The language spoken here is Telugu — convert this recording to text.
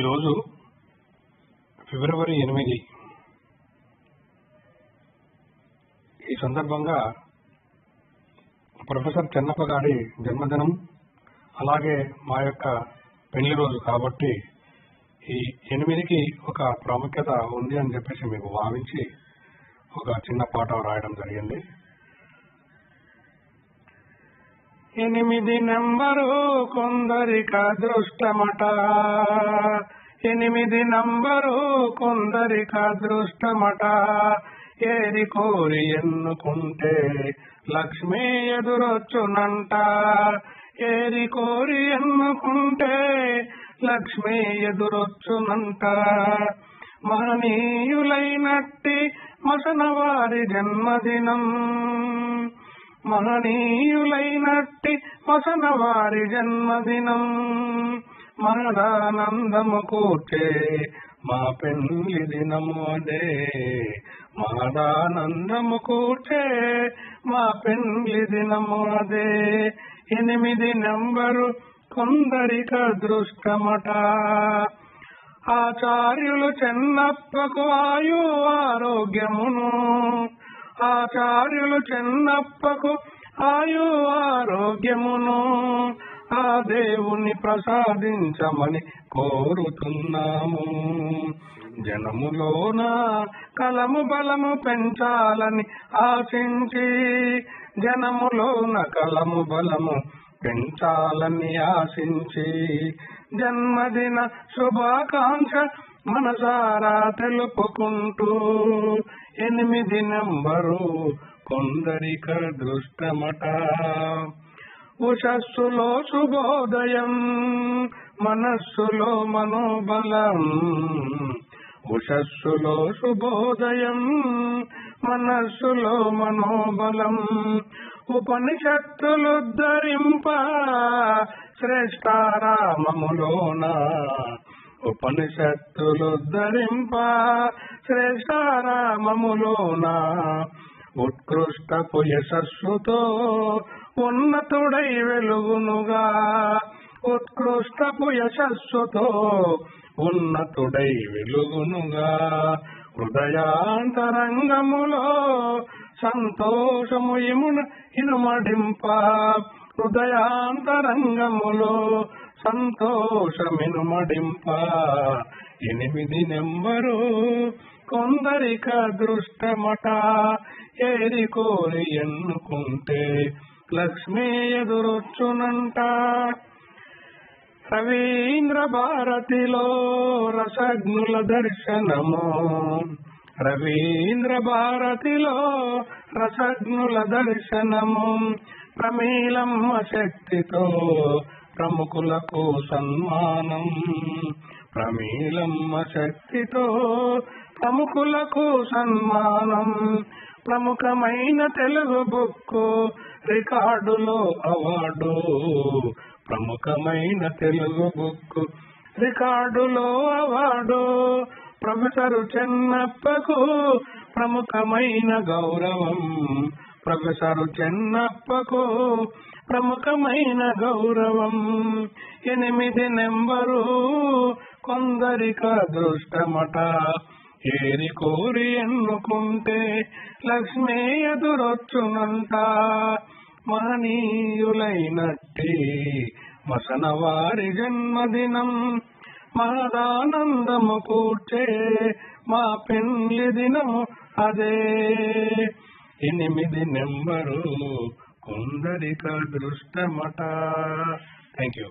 ఈరోజు ఫిబ్రవరి 8 ఈ సందర్భంగా ప్రొఫెసర్ చెన్నప్ప గారి జన్మదినం, అలాగే మా యొక్క పెళ్లి రోజు కాబట్టి ఈ 8కి ఒక ప్రాముఖ్యత ఉంది అని చెప్పేసి మీకు భావించి ఒక చిన్న పాట రాయడం జరిగింది. 8 నంబరు కొందరికి అదృష్టమట, 8 నంబరు కొందరికి అదృష్టమట, ఏరి కోరి ఎన్నుకుంటే లక్ష్మీ ఎదురొచ్చునంట, ఏరి కోరి ఎన్నుకుంటే లక్ష్మీ ఎదురొచ్చునంట. మహనీయులైనట్టి మసనవారి జన్మదినం, మహనీయులైనట్టి మసనవారి జన్మదినం, మహదానందము కూర్చే మా పెళ్లి దినము అదే, మహదానందము కూర్చే మా పెళ్లి దినము అదే. 8 నంబరు కొందరికి అదృష్టమట, ఆచార్యులు చెన్నప్పకు ఆయు ఆరోగ్యమును, ఆచార్యులు చెన్నప్పకు ఆయు ఆరోగ్యమును ఆ దేవుని ప్రసాదించమని కోరుతున్నాము. జనములోన కలము బలము పెంచాలని ఆశించి, జనములోన కలము బలము పెంచాలని ఆశించి, జన్మదిన శుభాకాంక్ష మనసారా తెలుపుకుంటూ 8 నంబరు కొందరికి అదృష్టమట. ఉషస్సులో శుభోదయం, మనస్సులో మనోబలం, ఉషస్సులో శుభోదయం, మనస్సులో మనోబలం, ఉపనిషత్తులు ధరింప శ్రేష్ఠారామములోన, ఉపనిషత్తులు ధరింప శ్రేష్ఠారామములోన, ఉత్కృష్టపు యశస్సుతో ఉన్నతుడై వెలుగునుగా, ఉత్కృష్టపు యశస్సుతో ఉన్నతుడై వెలుగునుగా. హృదయాంతరంగములో సంతోషము ఇనుమడింప, హృదయాంతరంగములో సంతోషమినుమడింప. 8 నంబరు కొందరికి అదృష్టమట, ఏరి కోరి ఎన్నుకుంటే లక్ష్మీ ఎదురొచ్చునంట. రవీంద్ర భారతిలో రసజ్ఞుల దర్శనము, రవీంద్ర భారతిలో రసజ్ఞుల దర్శనము, ప్రమీలమ్మ శక్తితో ప్రముఖులకు సన్మానం, ప్రమీలమ్మ శక్తితో ప్రముఖులకు సన్మానం. ప్రముఖమైన తెలుగు బుక్కు రికార్డులో అవార్డు, ప్రముఖమైన తెలుగు బుక్కు రికార్డులో అవార్డు, ప్రొఫెసర్ చెన్నప్పకు ప్రముఖమైన గౌరవం, ప్రొఫెసర్ చెన్నప్పకు ప్రముఖమైన గౌరవం. 8 నంబరు కొందరికి అదృష్టమట, ఏరి కోరి ఎన్నుకుంటే లక్ష్మీ ఎదురొచ్చునంట. మహనీయులైనట్టి మసనవారి జన్మదినం, మహదానందము కూర్చే మా పెళ్లి దినము అదే. 8 నంబరు కొందరికి అదృష్టమట. Thank you.